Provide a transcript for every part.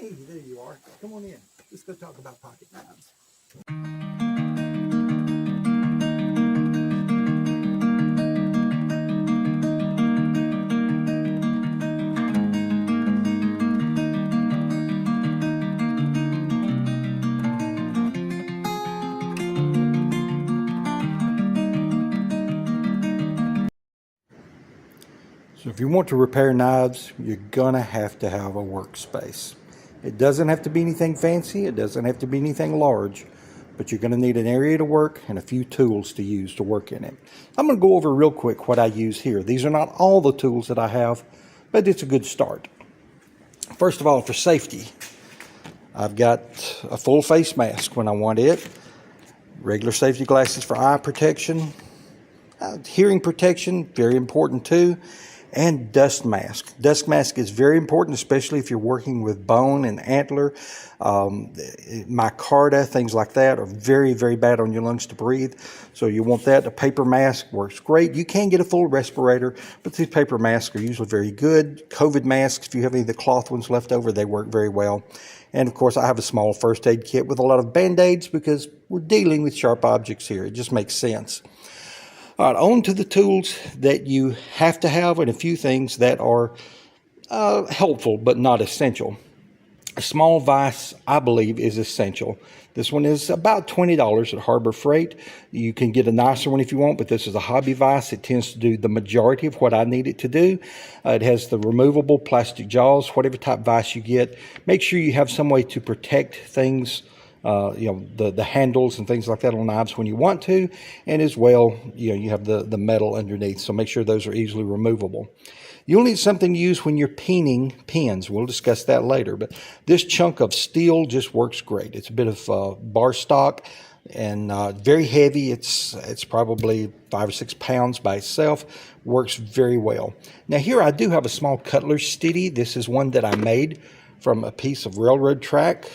Hey, there you are. Come on in. Let's go talk about pocket knives. So if you want to repair knives, you're going to have a workspace. It doesn't have to be anything fancy. It doesn't have to be anything large, but you're going to need an area to work and a few tools to use to work in it. I'm going to go over real quick what I use here. These are not all the tools that I have, but it's a good start. First of all, for safety, I've got a full face mask when I want it, regular safety glasses for eye protection, hearing protection, very important too, and dust mask. Dust mask is very important, especially if you're working with bone and antler. Micarta, things like that are very, very bad on your lungs to breathe. So you want that. A paper mask works great. You can get a full respirator, but these paper masks are usually very good. COVID masks, if you have any of the cloth ones left over, they work very well. And of course, I have a small first aid kit with a lot of Band-Aids because we're dealing with sharp objects here. It just makes sense. All right, on to the tools that you have to have and a few things that are helpful but not essential. A small vise, I believe, is essential. This one is about $20 at Harbor Freight. You can get a nicer one if you want, but this is a hobby vise. It tends to do the majority of what I need it to do. It has the removable plastic jaws. Whatever type vise you get, make sure you have some way to protect things, the handles and things like that on knives when you want to, and as well, you have the metal underneath, so make sure those are easily removable. You'll need something to use when you're peening pins. We'll discuss that later, but this chunk of steel just works great. It's a bit of bar stock and very heavy. It's probably 5 or 6 pounds by itself. Works very well. Now here I do have a small cutlery steady. This is one that I made from a piece of railroad track.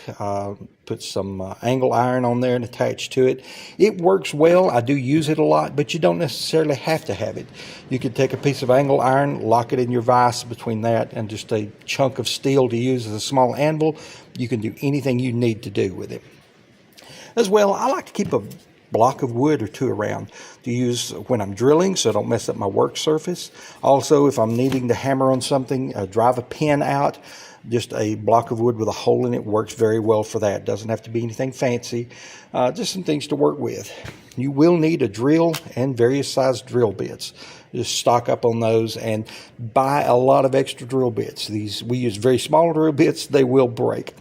Put some angle iron on there and attached to it. It works well. I do use it a lot, but you don't necessarily have to have it. You could take a piece of angle iron, lock it in your vise between that and just a chunk of steel to use as a small anvil. You can do anything you need to do with it. As well, I like to keep a block of wood or two around to use when I'm drilling so I don't mess up my work surface. Also, if I'm needing to hammer on something, drive a pin out, just a block of wood with a hole in it works very well for that. Doesn't have to be anything fancy, just some things to work with. You will need a drill and various sized drill bits. Just stock up on those and buy a lot of extra drill bits. We use very small drill bits. They will break.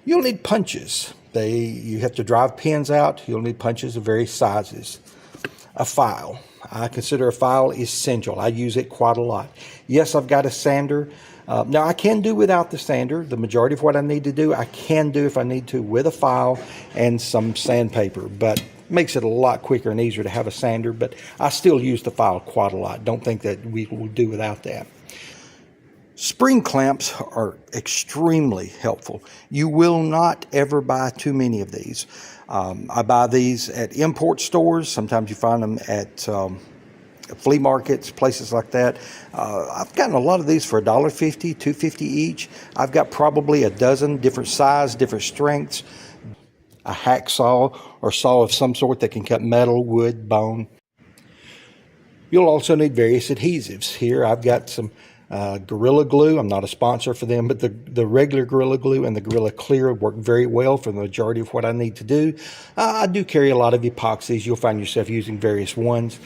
You'll need punches. You have to drive pins out. You'll need punches of various sizes. A file. I consider a file essential. I use it quite a lot. Yes, I've got a sander. Now, I can do without the sander. The majority of what I need to do, I can do if I need to with a file and some sandpaper, but makes it a lot quicker and easier to have a sander, but I still use the file quite a lot. Don't think that we will do without that. Spring clamps are extremely helpful. You will not ever buy too many of these. I buy these at import stores. Sometimes you find them at flea markets, places like that. I've gotten a lot of these for $1.50, $2.50 each. I've got probably a dozen different sizes, different strengths. A hacksaw or saw of some sort that can cut metal, wood, bone. You'll also need various adhesives. Here I've got some Gorilla Glue. I'm not a sponsor for them, but the regular Gorilla Glue and the Gorilla Clear work very well for the majority of what I need to do. I do carry a lot of epoxies. You'll find yourself using various ones.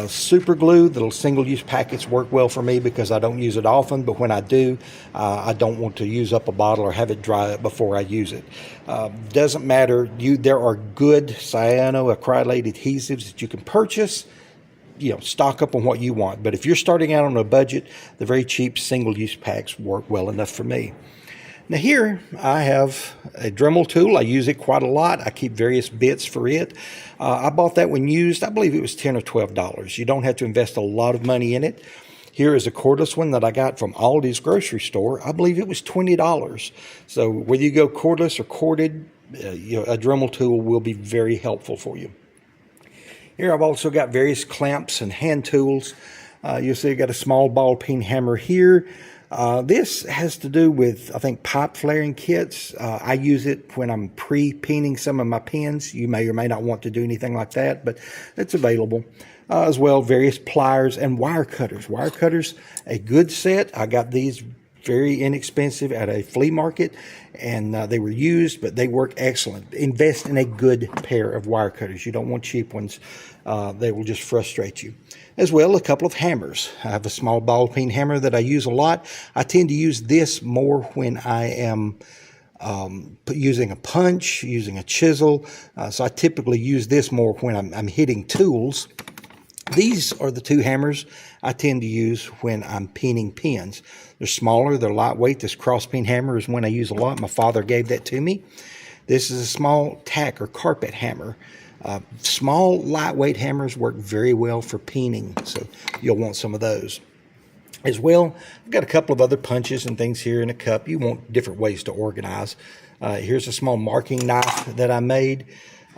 Super glue, the little single-use packets work well for me because I don't use it often, but when I do, I don't want to use up a bottle or have it dry up before I use it. Doesn't matter. There are good cyanoacrylate adhesives that you can purchase. Stock up on what you want. But if you're starting out on a budget, the very cheap single-use packs work well enough for me. Now here I have a Dremel tool. I use it quite a lot. I keep various bits for it. I bought that when used. I believe it was $10 or $12. You don't have to invest a lot of money in it. Here is a cordless one that I got from Aldi's grocery store. I believe it was $20. So whether you go cordless or corded, a Dremel tool will be very helpful for you. Here I've also got various clamps and hand tools. You'll see I've got a small ball peen hammer here. This has to do with, I think, pipe flaring kits. I use it when I'm pre-peening some of my pins. You may or may not want to do anything like that, but it's available. As well, various pliers and wire cutters. Wire cutters, a good set. I got these very inexpensive at a flea market, and they were used, but they work excellent. Invest in a good pair of wire cutters. You don't want cheap ones. They will just frustrate you. As well, a couple of hammers. I have a small ball peen hammer that I use a lot. I tend to use this more when I am using a punch, using a chisel. So I typically use this more when I'm hitting tools. These are the two hammers I tend to use when I'm peening pins. They're smaller, they're lightweight. This cross peen hammer is one I use a lot. My father gave that to me. This is a small tack or carpet hammer. Small, lightweight hammers work very well for peening, so you'll want some of those. As well, I've got a couple of other punches and things here in a cup. You want different ways to organize. Here's a small marking knife that I made.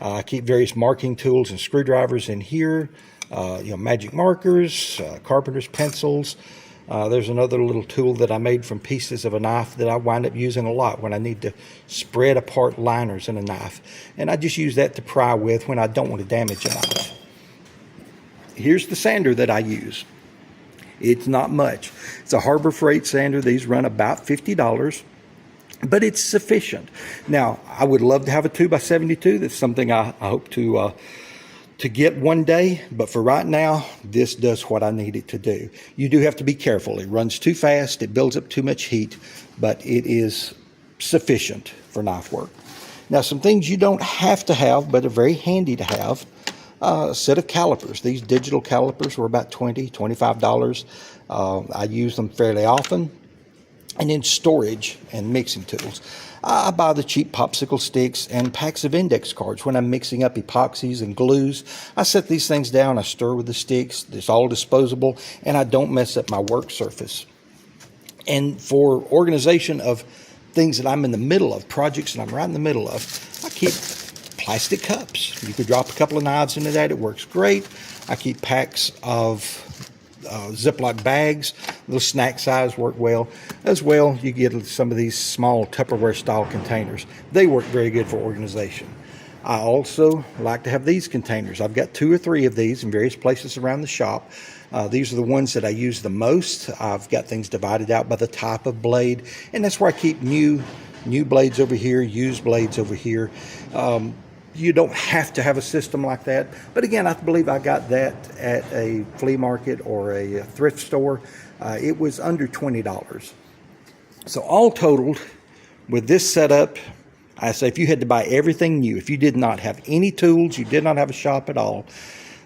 I keep various marking tools and screwdrivers in here. Magic markers, carpenter's pencils. There's another little tool that I made from pieces of a knife that I wind up using a lot when I need to spread apart liners in a knife. And I just use that to pry with when I don't want to damage a knife. Here's the sander that I use. It's not much. It's a Harbor Freight sander. These run about $50. But it's sufficient. Now, I would love to have a 2x72. That's something I hope to get one day, but for right now, this does what I need it to do. You do have to be careful. It runs too fast, it builds up too much heat, but it is sufficient for knife work. Now, some things you don't have to have, but are very handy to have. A set of calipers. These digital calipers were about $20, $25. I use them fairly often. And then storage and mixing tools. I buy the cheap popsicle sticks and packs of index cards when I'm mixing up epoxies and glues. I set these things down, I stir with the sticks, it's all disposable, and I don't mess up my work surface. And for organization of things that I'm in the middle of, projects that I'm right in the middle of, I keep plastic cups. You could drop a couple of knives into that, it works great. I keep packs of Ziploc bags. Little snack size work well. As well, you get some of these small Tupperware style containers. They work very good for organization. I also like to have these containers. I've got 2 or 3 of these in various places around the shop. These are the ones that I use the most. I've got things divided out by the type of blade, and that's where I keep new blades over here, used blades over here. You don't have to have a system like that. But again, I believe I got that at a flea market or a thrift store. It was under $20. So all totaled, with this setup, I say if you had to buy everything new, if you did not have any tools, you did not have a shop at all,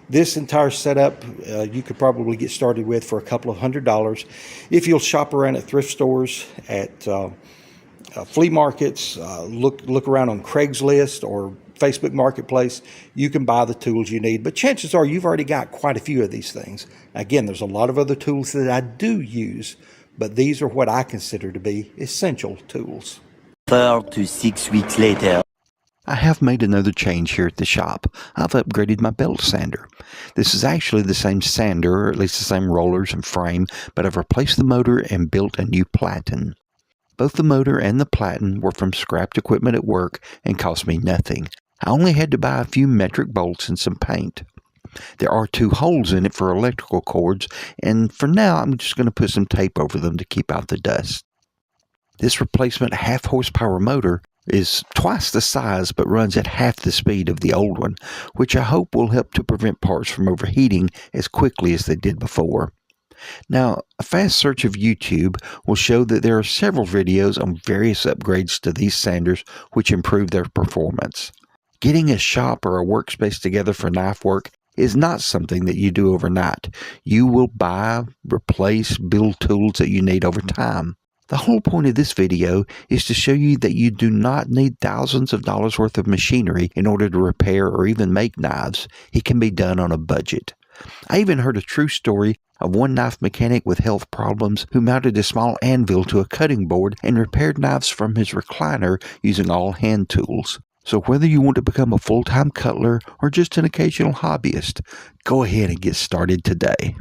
this entire setup you could probably get started with for a couple of $100. If you'll shop around at thrift stores, at flea markets, look around on Craigslist or Facebook Marketplace, you can buy the tools you need. But chances are you've already got quite a few of these things. Again, there's a lot of other tools that I do use, but these are what I consider to be essential tools. 4 to 6 weeks later. I have made another change here at the shop. I've upgraded my belt sander. This is actually the same sander, or at least the same rollers and frame, but I've replaced the motor and built a new platen. Both the motor and the platen were from scrapped equipment at work and cost me nothing. I only had to buy a few metric bolts and some paint. There are 2 holes in it for electrical cords, and for now I'm just going to put some tape over them to keep out the dust. This replacement half horsepower motor is twice the size but runs at half the speed of the old one, which I hope will help to prevent parts from overheating as quickly as they did before. Now, a fast search of YouTube will show that there are several videos on various upgrades to these sanders which improve their performance. Getting a shop or a workspace together for knife work is not something that you do overnight. You will buy, replace, build tools that you need over time. The whole point of this video is to show you that you do not need thousands of dollars worth of machinery in order to repair or even make knives. It can be done on a budget. I even heard a true story of one knife mechanic with health problems who mounted a small anvil to a cutting board and repaired knives from his recliner using all hand tools. So whether you want to become a full-time cutler or just an occasional hobbyist, go ahead and get started today.